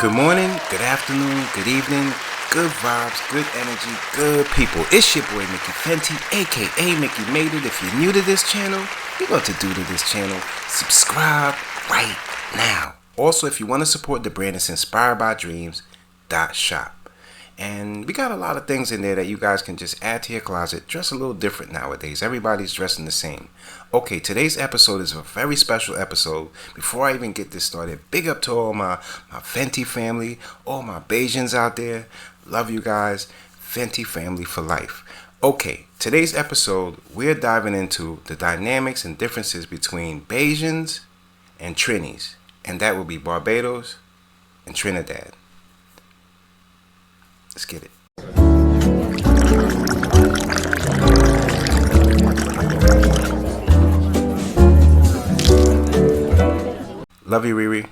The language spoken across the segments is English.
Good morning, good afternoon, good evening, good vibes, good energy, good people. It's your boy Mickey Fenty, aka Mickey Made It. If you're new to this channel, you know what to do to this channel. Subscribe right now. Also, if you want to support the brand, it's inspired by dreams.shop. And we got a lot of things in there that you guys can just add to your closet. Dress a little different nowadays. Everybody's dressing the same. Okay, today's episode is a very special episode. Before I even get this started, big up to all my Fenty family, all my Bajans out there. Love you guys. Fenty family for life. Okay, today's episode, we're diving into the dynamics and differences between Bajans and Trinis. And that will be Barbados and Trinidad. Let's get it. Love you, Riri.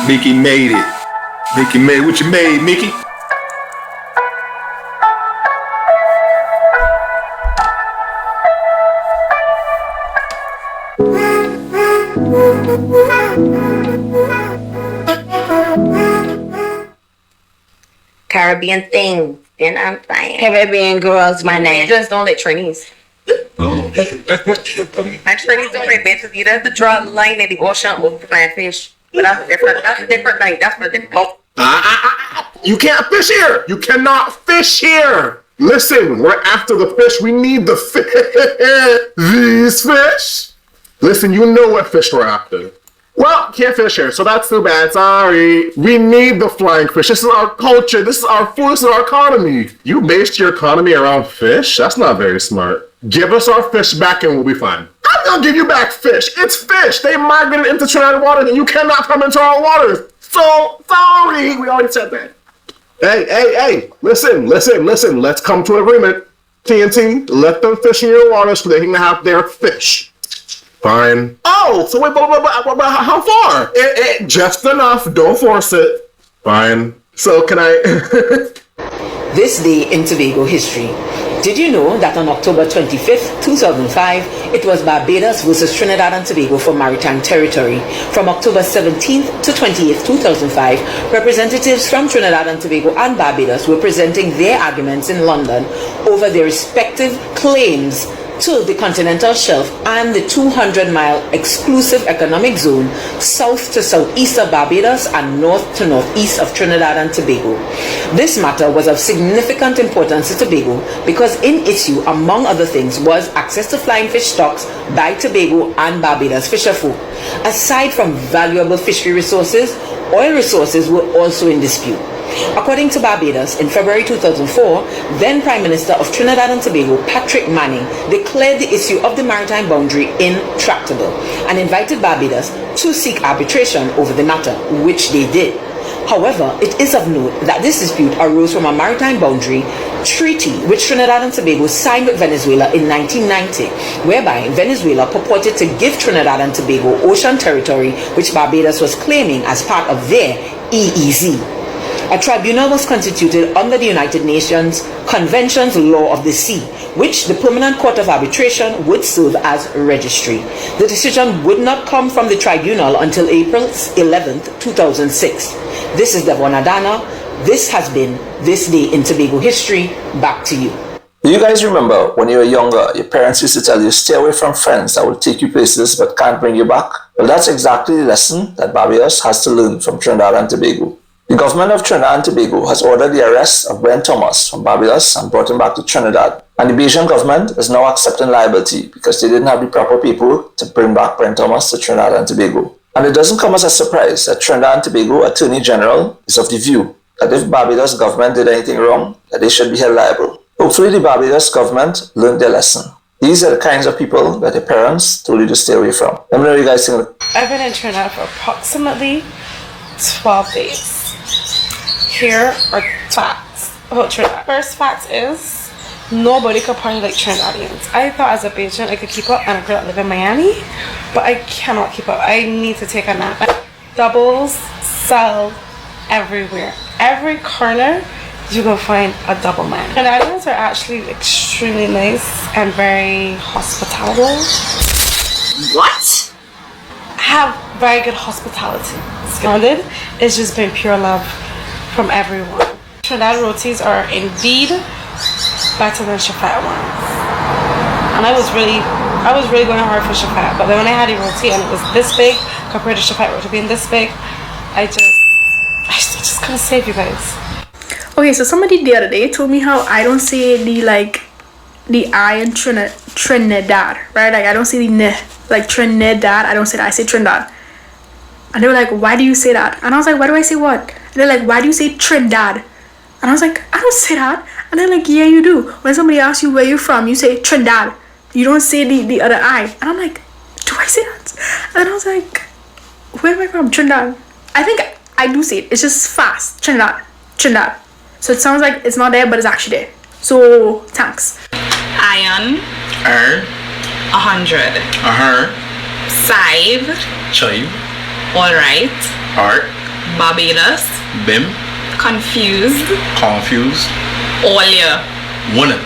Mickey made it. Mickey made what you made, Mickey. Caribbean thing. You know what I'm saying? Caribbean girls, my name. Just don't let Trinis. My Trinis don't let bitches either. The draw the line in the ocean or find fish. But that's different. That's a different thing. That's for different. You can't fish here. You cannot fish here. Listen, we're after the fish. We need the fish. These fish. Listen, you know what fish we're after. Well, can't fish here, so that's too bad. Sorry. We need the flying fish. This is our culture. This is our food. This is our economy. You based your economy around fish? That's not very smart. Give us our fish back and we'll be fine. I'm gonna give you back fish. It's fish. They migrated into Trinidad waters and you cannot come into our waters. So sorry. We already said that. Hey. Listen. Let's come to an agreement. TNT, let them fish in your waters so they can have their fish. Fine. Oh, so wait, but how far? Just enough. Don't force it. Fine. So can I... This day in Tobago history. Did you know that on October 25th, 2005, it was Barbados versus Trinidad and Tobago for maritime territory? From October 17th to 28th, 2005, representatives from Trinidad and Tobago and Barbados were presenting their arguments in London over their respective claims to the continental shelf and the 200-mile exclusive economic zone south to southeast of Barbados and north to northeast of Trinidad and Tobago. This matter was of significant importance to Tobago because in issue, among other things, was access to flying fish stocks by Tobago and Barbados fisherfolk. Aside from valuable fishery resources, oil resources were also in dispute. According to Barbados, in February 2004, then Prime Minister of Trinidad and Tobago, Patrick Manning, declared the issue of the maritime boundary intractable and invited Barbados to seek arbitration over the matter, which they did. However, it is of note that this dispute arose from a maritime boundary treaty which Trinidad and Tobago signed with Venezuela in 1990, whereby Venezuela purported to give Trinidad and Tobago ocean territory which Barbados was claiming as part of their EEZ. A tribunal was constituted under the United Nations Convention's Law of the Sea, which the Permanent Court of Arbitration would serve as registry. The decision would not come from the tribunal until April 11th, 2006. This is Devon Adana. This has been This Day in Tobago History. Back to you. Do you guys remember when you were younger, your parents used to tell you stay away from friends that will take you places but can't bring you back? Well, that's exactly the lesson that Barbados has to learn from Trinidad and Tobago. The government of Trinidad and Tobago has ordered the arrest of Brent Thomas from Barbados and brought him back to Trinidad. And the Bajan government is now accepting liability because they didn't have the proper people to bring back Brent Thomas to Trinidad and Tobago. And it doesn't come as a surprise that Trinidad and Tobago Attorney General is of the view that if Barbados government did anything wrong, that they should be held liable. Hopefully the Barbados government learned their lesson. These are the kinds of people that your parents told you to stay away from. Let me know what you guys think. I've been in Trinidad for approximately 12 days. Here are facts about Trinidad. First fact is, nobody could party like Trinidadians. I thought as a Bajan I could keep up and I could live in Miami, but I cannot keep up. I need to take a nap. Doubles sell everywhere. Every corner you can find a double man. Trinidadians are actually extremely nice and very hospitable. What? have very good hospitality. Splendid. It's just been pure love from everyone. Trinidad rotis are indeed better than Shafat ones. And I was really going hard for Shafat, but then when I had a roti and it was this big compared to Shafat roti being this big, I just couldn't save you guys. Okay, so somebody the other day told me how I don't say the I in Trinidad, right? Like I don't say the N, like Trinidad. I don't say that. I say Trinidad. And they were like, why do you say that? And I was like, why do I say what? And they're like, why do you say Trinidad? And I was like, I don't say that. And they're like, yeah, you do. When somebody asks you where you're from, you say Trinidad. You don't say the other I. And I'm like, do I say that? And I was like, where am I from? Trinidad. I think I do say it. It's just fast. Trinidad. So it sounds like it's not there, but it's actually there. So, thanks. Iron. 100. Side. Chive. Alright. Art. Barbados. Bim. Confused. All year. Winner.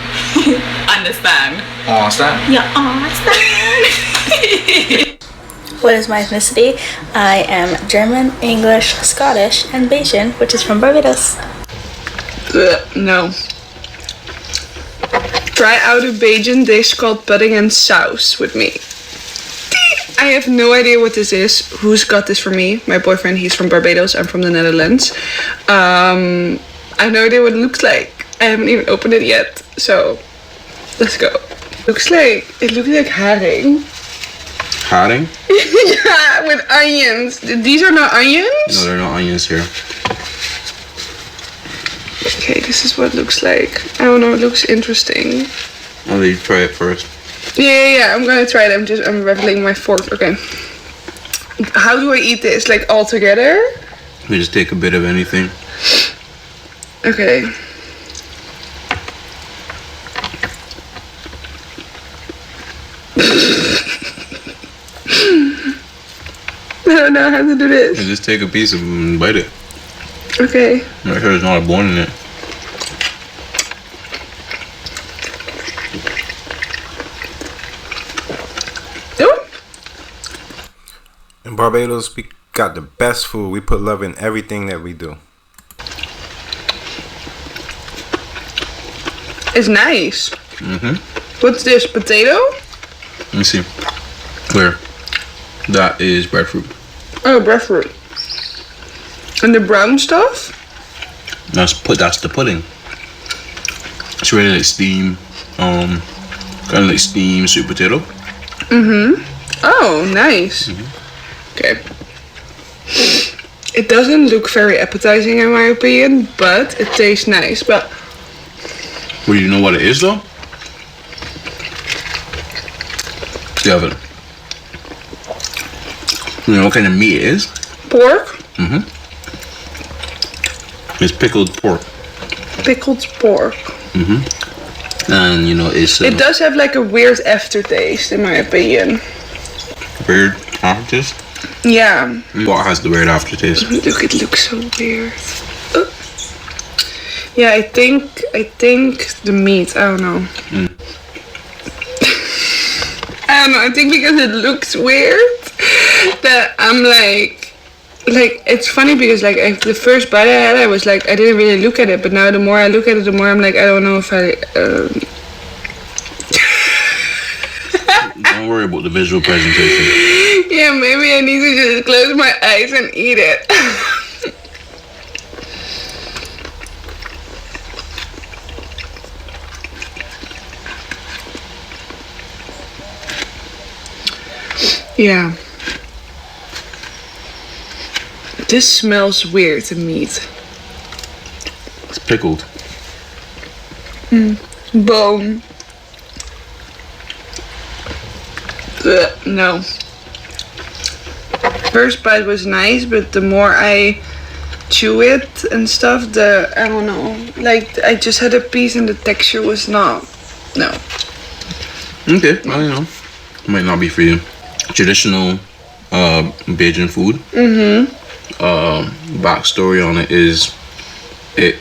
Understand. Understand. Yeah, understand. What is my ethnicity? I am German, English, Scottish, and Bajan, which is from Barbados. No. Try out a Bajan dish called pudding and souse with me. I have no idea what this is. Who's got this for me? My boyfriend, he's from Barbados. I'm from the Netherlands. I have no idea what it looks like. I haven't even opened it yet. So, let's go. It looks like herring. Herring? Yeah, with onions. These are not onions? No, they're not onions here. Okay, this is what it looks like. I don't know, it looks interesting. I'll let you try it first. Yeah, I'm gonna try it. I'm reveling my fork. Okay. How do I eat this? Like all together? We just take a bit of anything. Okay. I don't know how to do this. You just take a piece of it and bite it. Okay. Make sure there's not a bone in it. In Barbados, we got the best food. We put love in everything that we do. It's nice. What's this? Potato? Let me see. Where? That is breadfruit. Oh, breadfruit. And the brown stuff? That's the pudding. It's really like steam, kind of like steamed sweet potato. Oh, nice. Okay. It doesn't look very appetizing in my opinion, but it tastes nice. But Well, you know what it is though? You have it. You know what kind of meat it is? pork? It's pickled pork. Pickled pork. And you know it's It does have like a weird aftertaste in my opinion. weird aftertaste. Yeah. What has the weird aftertaste? Look, it looks so weird. Yeah, I think the meat, I don't know. I don't know, I think because it looks weird that I'm like it's funny because like the first bite I had, I was like, I didn't really look at it, but now the more I look at it, the more I'm like, I don't know if I Don't worry about the visual presentation. yeah, maybe I need to just close my eyes and eat it. Yeah. This smells weird, the meat. It's pickled. Bone. No. First bite was nice, but the more I chew it and stuff, I don't know. Like, I just had a piece and the texture was not. No. Okay, well, you know, might not be for you. Traditional Bajan food. Backstory on it is it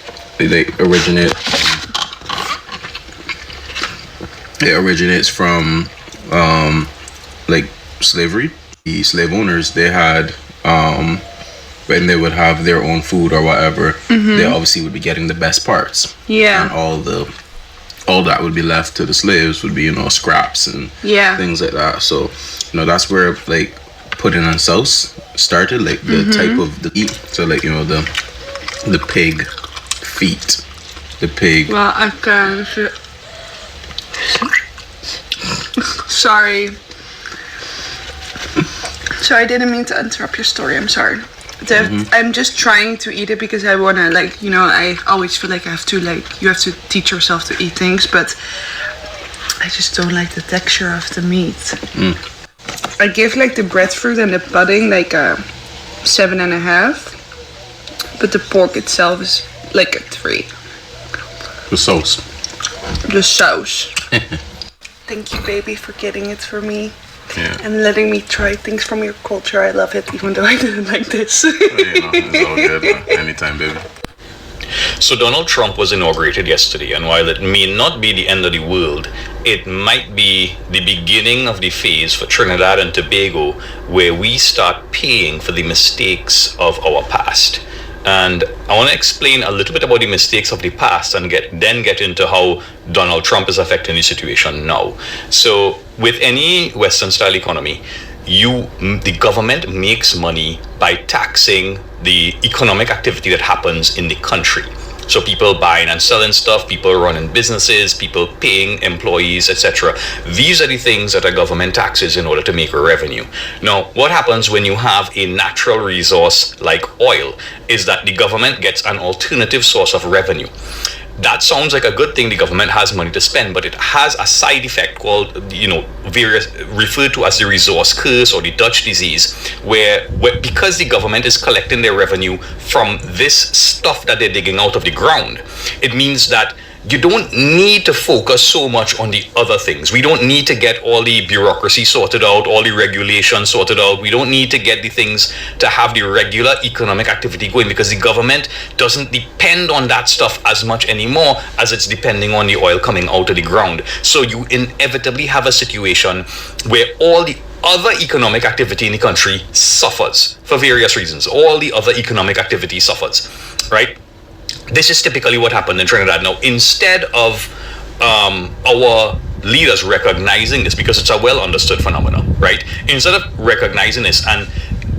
originates from like slavery. the slave owners, they had when they would have their own food or whatever, they obviously would be getting the best parts. Yeah. And all that would be left to the slaves would be, you know, scraps and things like that. So, you know, that's where like pudding and souse started, like the type of the eat. So like, you know, the pig feet, the pig. Well, I can. Sorry, I didn't mean to interrupt your story. I'm sorry. I'm just trying to eat it because I wanna, like, you know, I always feel like I have to, like, you have to teach yourself to eat things, but I just don't like the texture of the meat. I give like the breadfruit and the pudding like a 7.5, but the pork itself is like a 3. The sauce. The sauce. Thank you, baby, for getting it for me. Yeah. And letting me try things from your culture. I love it, even though I didn't like this. You know, it's all good. Anytime, baby. So Donald Trump was inaugurated yesterday, and while it may not be the end of the world, it might be the beginning of the phase for Trinidad and Tobago where we start paying for the mistakes of our past. And I want to explain a little bit about the mistakes of the past and then get into how Donald Trump is affecting the situation now. So with any Western style economy, the government makes money by taxing the economic activity that happens in the country. So people buying and selling stuff, people running businesses, people paying employees, etc. These are the things that a government taxes in order to make a revenue. Now, what happens when you have a natural resource like oil is that the government gets an alternative source of revenue. That sounds like a good thing. The government has money to spend, but it has a side effect called, referred to as the resource curse or the Dutch disease, where because the government is collecting their revenue from this stuff that they're digging out of the ground, it means that you don't need to focus so much on the other things. We don't need to get all the bureaucracy sorted out, all the regulations sorted out. We don't need to get the things to have the regular economic activity going, because the government doesn't depend on that stuff as much anymore as it's depending on the oil coming out of the ground. So you inevitably have a situation where all the other economic activity in the country suffers for various reasons. All the other economic activity suffers, right? This is typically what happened in Trinidad. Now, instead of our leaders recognizing this, because it's a well understood phenomenon, right? Instead of recognizing this and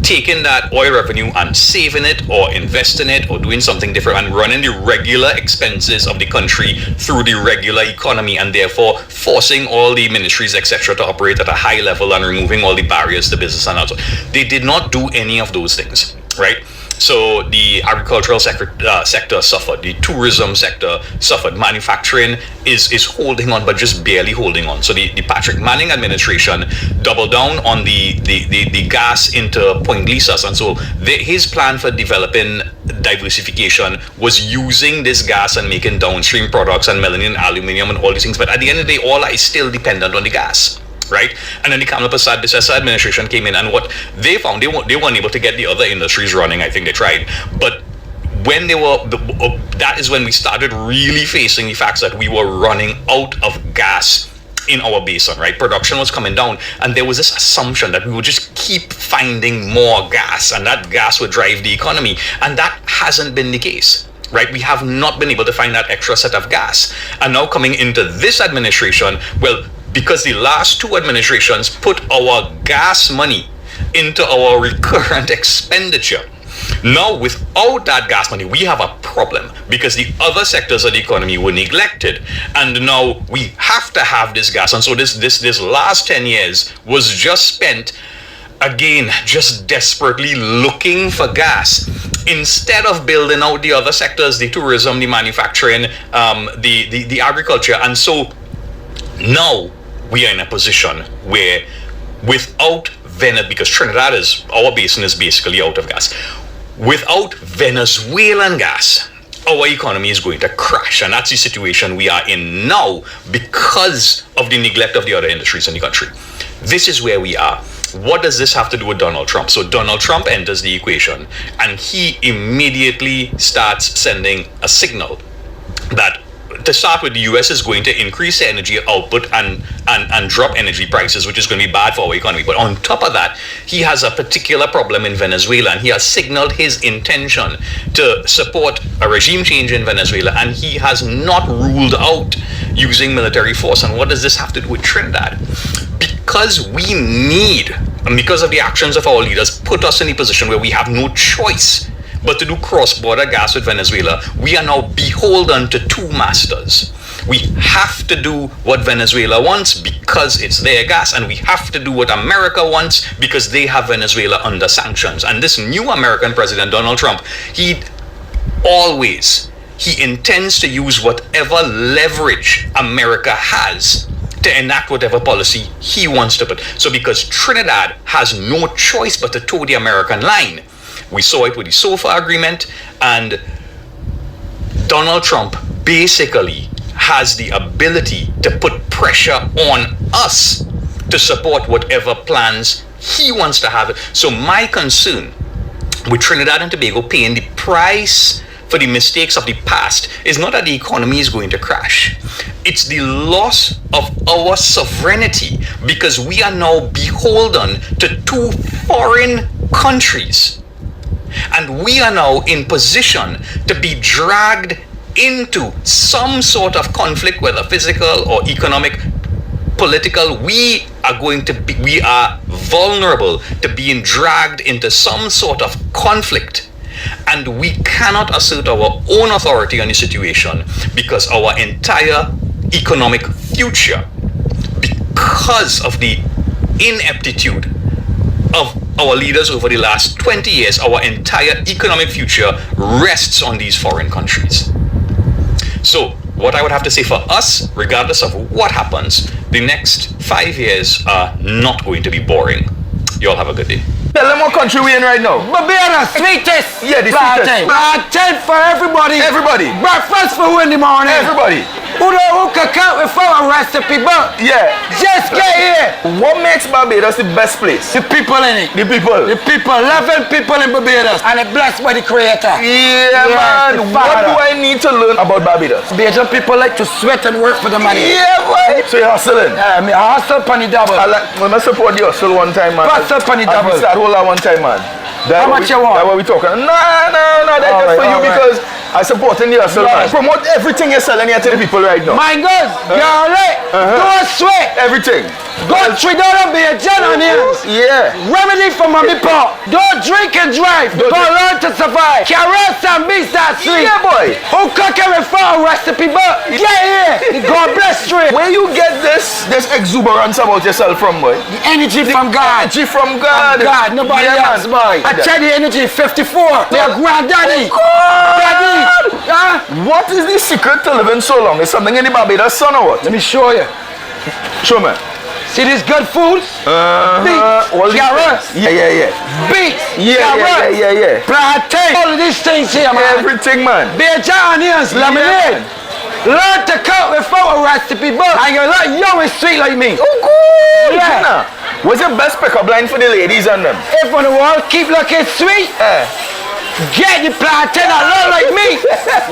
taking that oil revenue and saving it or investing it or doing something different and running the regular expenses of the country through the regular economy, and therefore forcing all the ministries, etc., to operate at a high level and removing all the barriers to business and also, they did not do any of those things, right? So the agricultural sector suffered, the tourism sector suffered, manufacturing is holding on, but just barely holding on. So the Patrick Manning administration doubled down on the gas into Point Lisas, and so his plan for developing diversification was using this gas and making downstream products and melanin, aluminium, and all these things. But at the end of the day, all is still dependent on the gas. Right, and then the Kamala Persad administration came in, and what they found, they weren't able to get the other industries running. I think they tried, but when they were, that is when we started really facing the facts that we were running out of gas in our basin. Right, production was coming down, and there was this assumption that we would just keep finding more gas, and that gas would drive the economy, and that hasn't been the case. Right, we have not been able to find that extra set of gas, and now coming into this administration, well, because the last two administrations put our gas money into our recurrent expenditure. Now, without that gas money, we have a problem because the other sectors of the economy were neglected, and now we have to have this gas. And so this last 10 years was just spent, again, just desperately looking for gas instead of building out the other sectors, the tourism, the manufacturing, the agriculture. And so now we are in a position where without because Trinidad our basin is basically out of gas. Without Venezuelan gas, our economy is going to crash, and that's the situation we are in now because of the neglect of the other industries in the country. This is where we are. What does this have to do with Donald Trump? So Donald Trump enters the equation, and he immediately starts sending a signal that to start with, the US is going to increase their energy output and drop energy prices, which is going to be bad for our economy. But on top of that, he has a particular problem in Venezuela, and he has signaled his intention to support a regime change in Venezuela, and he has not ruled out using military force. And what does this have to do with Trinidad? Because we need, and because of the actions of our leaders, put us in a position where we have no choice but to do cross-border gas with Venezuela. We are now beholden to two masters. We have to do what Venezuela wants because it's their gas, and we have to do what America wants because they have Venezuela under sanctions. And this new American president, Donald Trump, he intends to use whatever leverage America has to enact whatever policy he wants to put. So because Trinidad has no choice but to toe the American line, we saw it with the SOFA agreement, and Donald Trump basically has the ability to put pressure on us to support whatever plans he wants to have. So my concern with Trinidad and Tobago paying the price for the mistakes of the past is not that the economy is going to crash. It's the loss of our sovereignty because we are now beholden to two foreign countries. And we are now in position to be dragged into some sort of conflict, whether physical or economic, political. We are vulnerable to being dragged into some sort of conflict. And we cannot assert our own authority on the situation because our entire economic future, because of the ineptitude of our leaders over the last 20 years, our entire economic future rests on these foreign countries. So what I would have to say for us, regardless of what happens, the next 5 years are not going to be boring. You all have a good day. Tell them what country we in right now. Barbados, sweetest. Yeah, the sweetest. Plantain for everybody. Everybody. Breakfast for who in the morning. Everybody. Who can count with our recipe, but yeah, just get here. What makes Barbados the best place? The people in it. The people. The people. 11 people in Barbados, and they're blessed by the Creator. Yeah, man. What do I need to learn about Barbados? Bajan people like to sweat and work for the money. Yeah, boy. So you're hustling? Yeah, I hustle on the double. I'm going to support the hustle one time, man. Hustle on the double. Hold on one time, man. How much you want? That's what we talking. No, that's just for you because I supporting the hustle, man. Promote everything you're selling here to the people right now. My God, you're late. Don't sweat. Everything. Go $3 Bajan on here. Yeah. Remedy for mommy pop. Don't drink and drive. Don't learn to survive. Carrots and beans that sweet. Yeah, boy. Who cooking with fire recipe, but get here. God bless you. Where you get this exuberance about yourself from, boy? The energy from God. Energy from God. From God. Nobody else, boy. I tell the energy 54. Their granddaddy. Daddy. What is the secret to living so long? Is something in the Barbados sun or what? Let me show you. Show me. See this good food? Beets, carrots, beets, yeah. plantain, all of these things here, man. Everything, man. Bajan onions, lemonade. Learn to cook without a recipe book. And you're not young and sweet like me. Oh, good. Yeah. What's your best pickup line for the ladies and them? If on the wall, keep looking sweet. Get the plantain that look like me.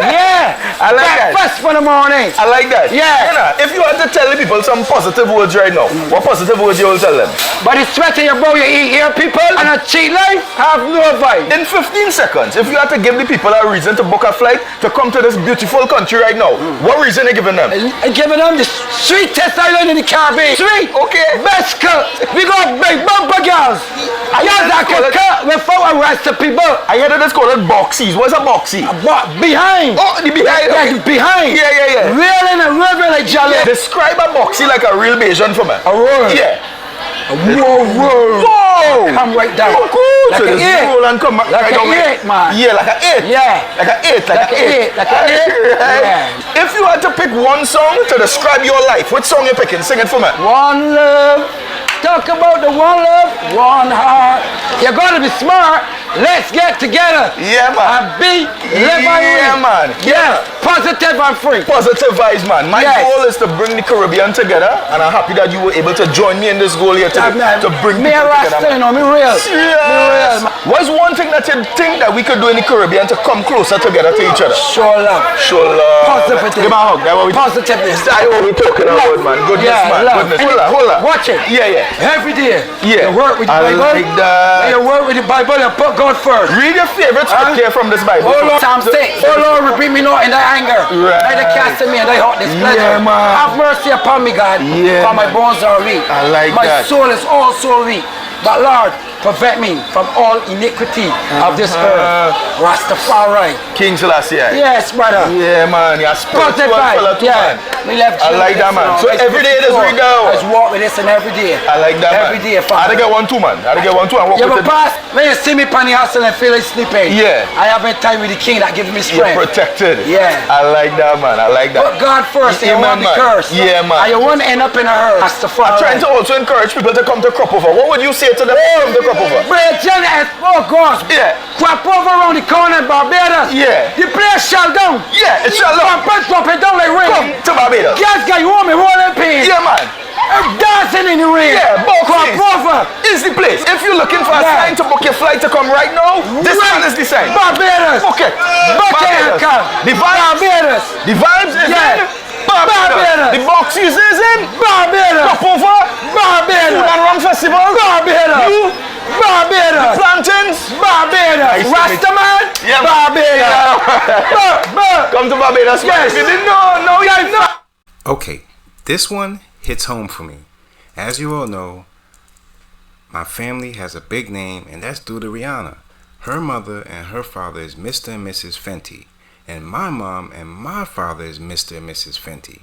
Yeah. I like that. Breakfast for the morning. I like that. Yeah. You know, if you had to tell the people some positive words right now, what positive words you will tell them? But the sweat in your bowl you eat here, people, and a cheap life have no vibe. In 15 seconds, if you had to give the people a reason to book a flight to come to this beautiful country right now, what reason are you giving them? I'm giving them the sweetest island in the Caribbean. Sweet. Okay. Best cook. We got big bumper girls. Girls that can cook without a recipe book. I heard it's called boxies. What's a boxy? Behind. Oh, the behind. Okay. Behind. Yeah. Reeling and river like jelly. Yeah. Describe a boxy like a real Bajan for me. A roll. Yeah. Whoa. Come right down. Oh, cool. Like so an eight. Roll and come back like right an down. Eight, man. Yeah, like an 8. Yeah. Like an 8. Like an 8. Like an 8. Yeah. If you had to pick one song to describe your life, which song you picking? Sing it for me. One love. Talk about the one love, one heart. You're gonna be smart. Let's get together. Yeah, man. And be live yeah, man. Yeah. Positive and free. Positive vibes, man. My goal is to bring the Caribbean together, and I'm happy that you were able to join me in this goal here today to bring me people together. Me real. Serious. Me real. What's one thing that you think that we could do in the Caribbean to come closer together to each other? Show love. Show love. Positivity. Give me a hug. That's what we Positivity. That's what we talking about, man. Goodness, man. Love. Goodness. Hold on. Watch it. Yeah. Every day. Yeah. You work with the I Bible. like that. You work with the Bible and put God first. Read your favorite scripture from this Bible. Oh Lord, Psalm 6. Oh Lord, rebuke me not in thy anger. Right. Neither cast me in thy hot displeasure. Yeah, man. Have mercy upon me, God. Yeah, for my bones are weak. I like my that. soul is also weak. But Lord, prevent me from all iniquity of this earth. Rastafari. King Selassie. Yes, brother. Yeah, man. You're spiritual fella too, man. We love I like that, man. So every day this read down. I just walk with this and every day. I like that, every man. day, I had to get one too, man. I had to get one too and walk you with ever pass? When you see me pan the hustle and feel like sleeping. Yeah. I have a time with the king that gives me strength. You're protected. Yeah. I like that, man. I like that. Put God first. You want the curse. Yeah, man. And you won't end up in a hearse. I'm trying to also encourage people to come to Cropover. What would you say to them to come to Cropover? Oh gosh. Yeah. Cropover around the corner in Barbados. Yeah. The place shut down. Yeah, it shut down. Drop it down like rain. Come to Barbados. Yes, guy, you want me rolling pins. Yeah, man. Dancing in the rain. Yeah, Cropover is the place. If you're looking for a sign to book your flight to come right now, this one is the sign. Barbados. Okay. Barbados. The vibes. Barbados. The vibes is in. Barbados. The boxes is in. Barbados. Cropover. Barbados. Food and Rum Festival. Barbados. You. Barbados. The plantains. Barbados. Rastaman. Yeah. Barbados. Come to Barbados. Yes. You didn't know. No, you didn't know. Okay, this one hits home for me. As you all know, my family has a big name, and that's due to Rihanna. Her mother and her father is Mr. and Mrs. Fenty, and my mom and my father is Mr. and Mrs. Fenty.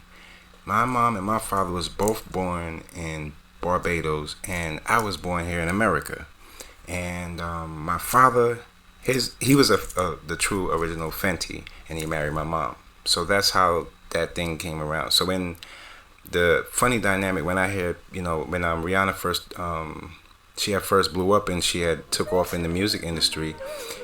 My mom and my father was both born in Barbados, and I was born here in America. And my father, he was the true original Fenty, and he married my mom. So that's how that thing came around. So when the funny dynamic, when I heard, when Rihanna first, she had first blew up and she had took off in the music industry,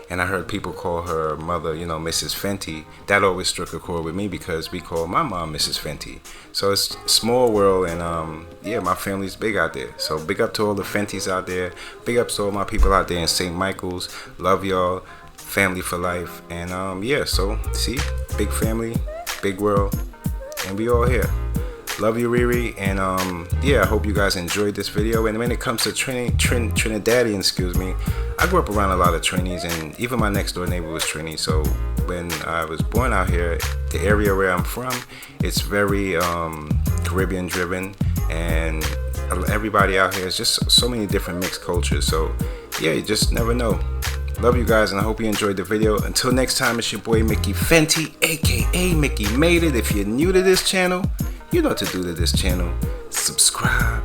and I heard people call her mother, Mrs. Fenty, that always struck a chord with me because we call my mom Mrs. Fenty. So it's a small world, and yeah, my family's big out there. So big up to all the Fentys out there. Big up to all my people out there in St. Michael's. Love y'all. Family for life. And yeah, so see, big family, big world, and we all here. Love you, Riri, and yeah, I hope you guys enjoyed this video. And when it comes to Trinidadian, I grew up around a lot of Trinis, and even my next door neighbor was Trini. So when I was born out here, the area where I'm from, it's very Caribbean driven, and everybody out here is just so many different mixed cultures. So yeah, you just never know. Love you guys, and I hope you enjoyed the video. Until next time, it's your boy Mickey Fenty, aka Mickey Made It. If you're new to this channel, you know what to do to this channel. Subscribe,